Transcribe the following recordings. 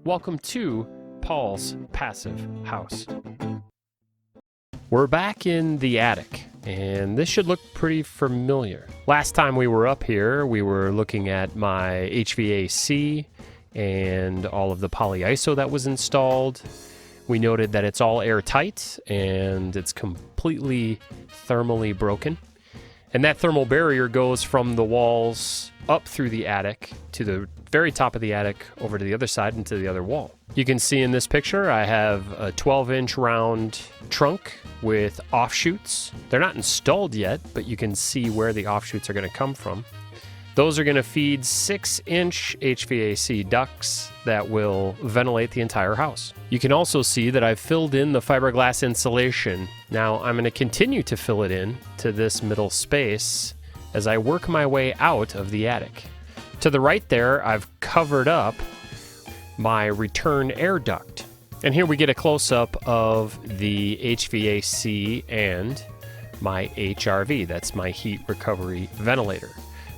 Welcome to Paul's Passive House. We're back in the attic, and this should look pretty familiar. Last time we were up here, we were looking at my HVAC and all of the polyiso that was installed. We noted that it's all airtight and it's completely thermally broken. And that thermal barrier goes from the walls up through the attic to the very top of the attic over to the other side and to the other wall. You can see in this picture I have a 12-inch round trunk with offshoots. They're not installed yet, but you can see where the offshoots are going to come from. Those are going to feed 6-inch HVAC ducts that will ventilate the entire house. You can also see that I've filled in the fiberglass insulation. Now I'm going to continue to fill it in to this middle space as I work my way out of the attic. To the right there, I've covered up my return air duct. And here we get a close-up of the HVAC and my HRV. That's my heat recovery ventilator.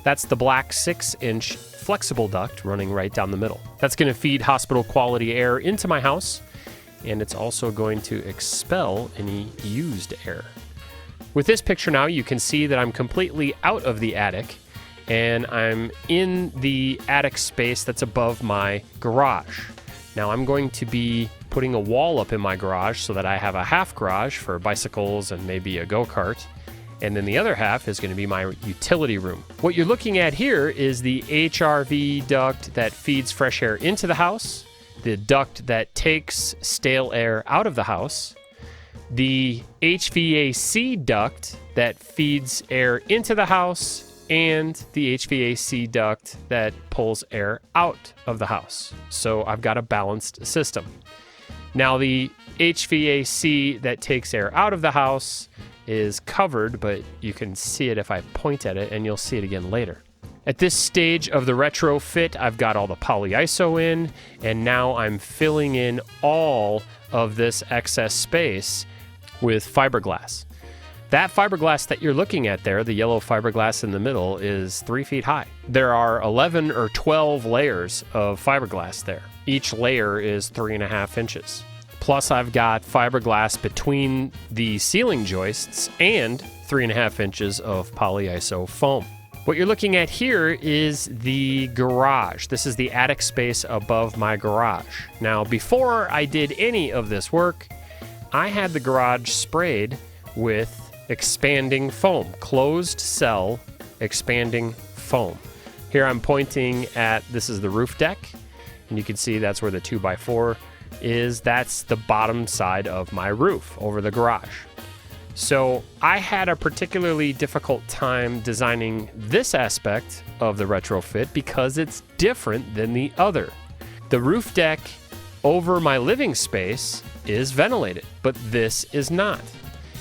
That's the black 6-inch flexible duct running right down the middle. That's going to feed hospital quality air into my house, and it's also going to expel any used air. With this picture now, you can see that I'm completely out of the attic, and I'm in the attic space that's above my garage. Now I'm going to be putting a wall up in my garage so that I have a half garage for bicycles and maybe a go-kart. And then the other half is going to be my utility room. What you're looking at here is the HRV duct that feeds fresh air into the house, the duct that takes stale air out of the house, the HVAC duct that feeds air into the house, and the HVAC duct that pulls air out of the house. So I've got a balanced system. Now the HVAC that takes air out of the house is covered, but you can see it if I point at it, and you'll see it again later. At this stage of the retrofit, I've got all the polyiso in, and now I'm filling in all of this excess space with fiberglass. That fiberglass that you're looking at there, the yellow fiberglass in the middle, is 3 feet high. There are 11 or 12 layers of fiberglass there. Each layer is 3.5 inches. Plus I've got fiberglass between the ceiling joists and 3.5 inches of polyiso foam. What you're looking at here is the garage. This is the attic space above my garage. Now, before I did any of this work, I had the garage sprayed with expanding foam, closed cell expanding foam. Here I'm pointing at, this is the roof deck, and you can see that's where the 2x4 is. That's the bottom side of my roof over the garage. So I had a particularly difficult time designing this aspect of the retrofit because it's different than the other. The roof deck over my living space is ventilated, but this is not.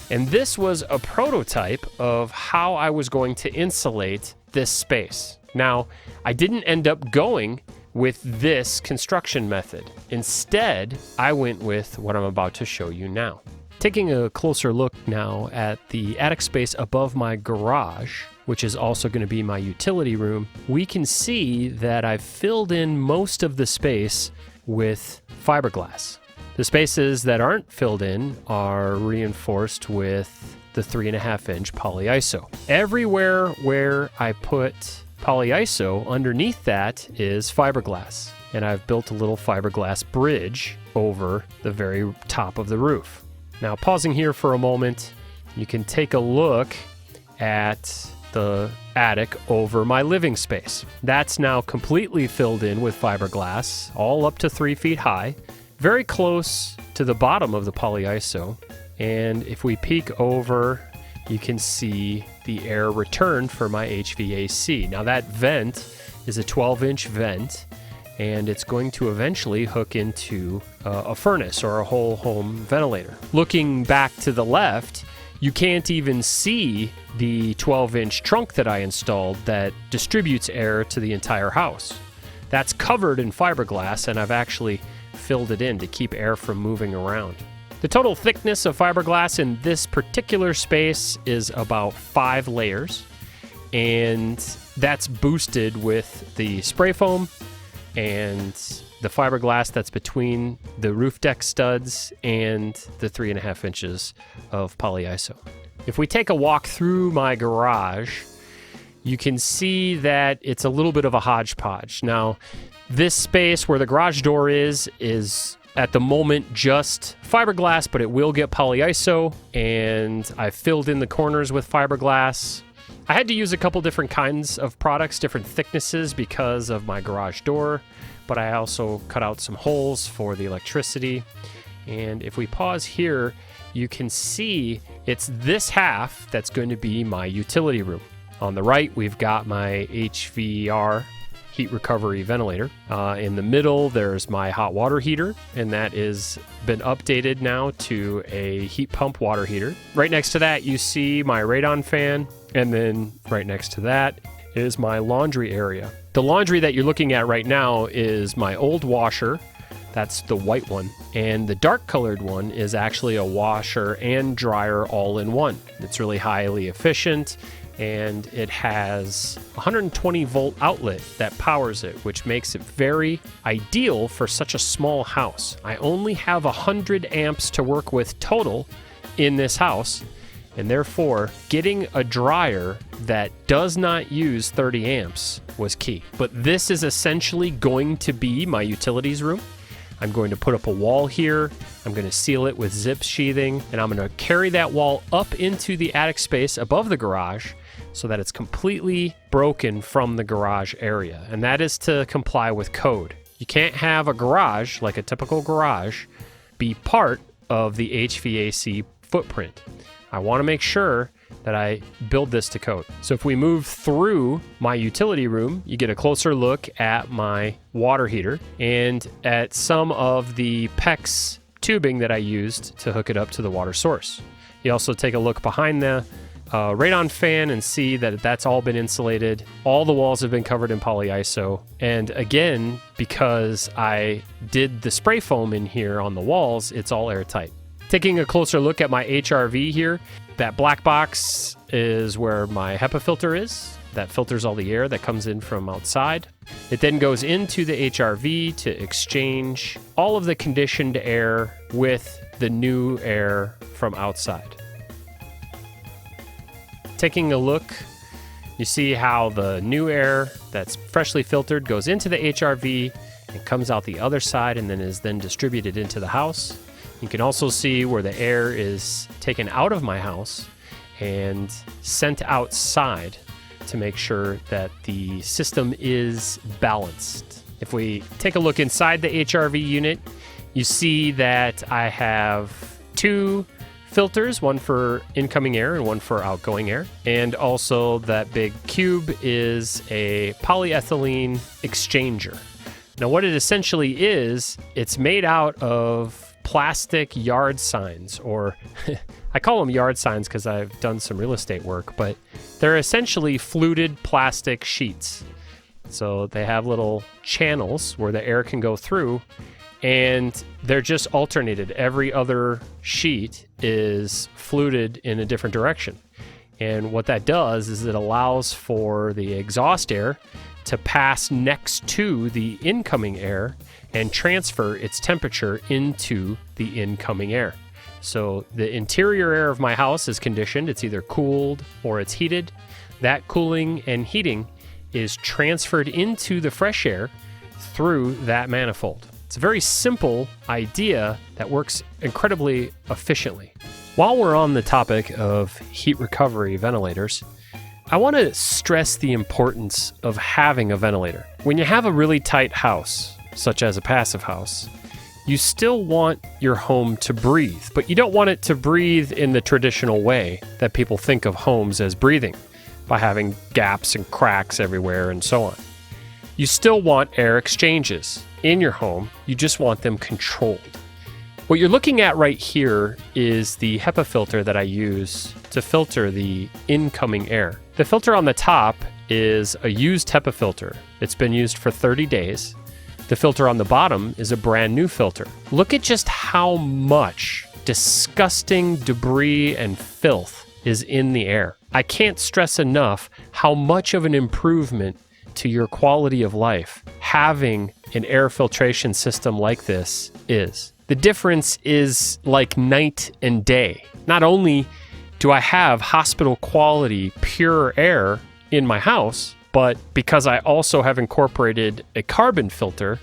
And this was a prototype of how I was going to insulate this space. Now, I didn't end up going with this construction method. Instead, I went with what I'm about to show you now. Taking a closer look now at the attic space above my garage, which is also going to be my utility room, we can see that I've filled in most of the space with fiberglass. The spaces that aren't filled in are reinforced with the 3.5-inch polyiso. Everywhere where I put polyiso, underneath that is fiberglass, and I've built a little fiberglass bridge over the very top of the roof. Now, pausing here for a moment, you can take a look at the attic over my living space. That's now completely filled in with fiberglass, all up to 3 feet high, very close to the bottom of the polyiso. And if we peek over, you can see the air return for my HVAC. Now that vent is a 12-inch vent, and it's going to eventually hook into a furnace or a whole home ventilator. Looking back to the left, you can't even see the 12-inch trunk that I installed that distributes air to the entire house. That's covered in fiberglass, and I've actually filled it in to keep air from moving around. The total thickness of fiberglass in this particular space is about 5 layers, and that's boosted with the spray foam and the fiberglass that's between the roof deck studs and the 3.5 inches of polyiso. If we take a walk through my garage, you can see that it's a little bit of a hodgepodge. Now, this space where the garage door is at the moment just fiberglass, but it will get polyiso, and I filled in the corners with fiberglass. I had to use a couple different kinds of products, different thicknesses because of my garage door, but I also cut out some holes for the electricity. And if we pause here, you can see it's this half that's going to be my utility room. On the right, we've got my HVR, heat recovery ventilator. In the middle, there's my hot water heater, and that is been updated now to a heat pump water heater. Right next to that, you see my radon fan, and then right next to that is my laundry area. The laundry that you're looking at right now is my old washer. That's the white one. And the dark colored one is actually a washer and dryer all in one. It's really highly efficient, and it has a 120 volt outlet that powers it, which makes it very ideal for such a small house. I only have 100 amps to work with total in this house, and therefore getting a dryer that does not use 30 amps was key. But this is essentially going to be my utilities room. I'm going to put up a wall here. I'm going to seal it with zip sheathing, and I'm going to carry that wall up into the attic space above the garage so that it's completely broken from the garage area. And that is to comply with code. You can't have a garage, like a typical garage, be part of the HVAC footprint. I want to make sure that I build this to code. So if we move through my utility room, you get a closer look at my water heater and at some of the PEX tubing that I used to hook it up to the water source. You also take a look behind the radon fan and see that that's all been insulated. All the walls have been covered in polyiso. And again, because I did the spray foam in here on the walls, it's all airtight. Taking a closer look at my HRV here, that black box is where my HEPA filter is. That filters all the air that comes in from outside. It then goes into the HRV to exchange all of the conditioned air with the new air from outside. Taking a look, you see how the new air that's freshly filtered goes into the HRV and comes out the other side and then is then distributed into the house. You can also see where the air is taken out of my house and sent outside to make sure that the system is balanced. If we take a look inside the HRV unit, you see that I have two filters, one for incoming air and one for outgoing air. And also that big cube is a polyethylene exchanger. Now what it essentially is, it's made out of plastic yard signs, or I call them yard signs because I've done some real estate work, but they're essentially fluted plastic sheets. So they have little channels where the air can go through, and they're just alternated. Every other sheet is fluted in a different direction. And what that does is it allows for the exhaust air to pass next to the incoming air and transfer its temperature into the incoming air. So the interior air of my house is conditioned. It's either cooled or it's heated. That cooling and heating is transferred into the fresh air through that manifold. It's a very simple idea that works incredibly efficiently. While we're on the topic of heat recovery ventilators, I want to stress the importance of having a ventilator. When you have a really tight house, such as a passive house, you still want your home to breathe, but you don't want it to breathe in the traditional way that people think of homes as breathing, by having gaps and cracks everywhere and so on. You still want air exchanges in your home, you just want them controlled. What you're looking at right here is the HEPA filter that I use to filter the incoming air. The filter on the top is a used HEPA filter. It's been used for 30 days. The filter on the bottom is a brand new filter. Look at just how much disgusting debris and filth is in the air. I can't stress enough how much of an improvement to your quality of life having an air filtration system like this is. The difference is like night and day. Not only do I have hospital quality pure air in my house, but because I also have incorporated a carbon filter,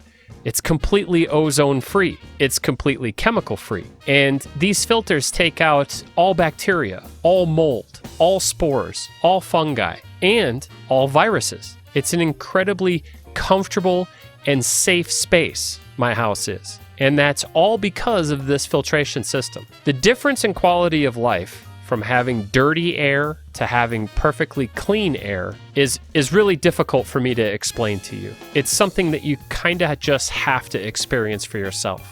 it's completely ozone free. It's completely chemical free. And these filters take out all bacteria, all mold, all spores, all fungi, and all viruses. It's an incredibly comfortable and safe space, my house is. And that's all because of this filtration system. The difference in quality of life from having dirty air to having perfectly clean air is really difficult for me to explain to you. It's something that you kind of just have to experience for yourself.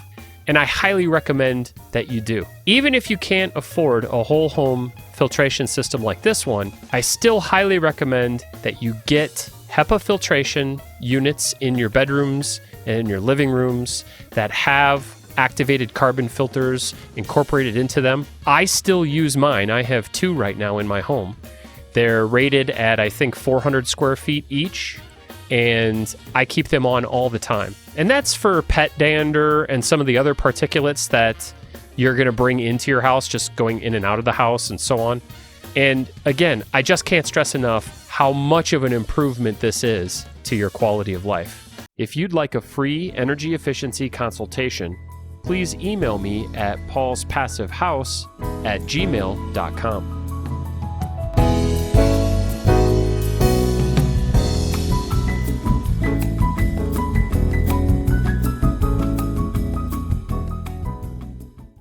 And I highly recommend that you do. Even if you can't afford a whole home filtration system like this one, I still highly recommend that you get HEPA filtration units in your bedrooms and in your living rooms that have activated carbon filters incorporated into them. I still use mine. I have 2 right now in my home. They're rated at, I think, 400 square feet each, and I keep them on all the time. And that's for pet dander and some of the other particulates that you're going to bring into your house, just going in and out of the house and so on. And again, I just can't stress enough how much of an improvement this is to your quality of life. If you'd like a free energy efficiency consultation, please email me at paulspassivehouse@gmail.com.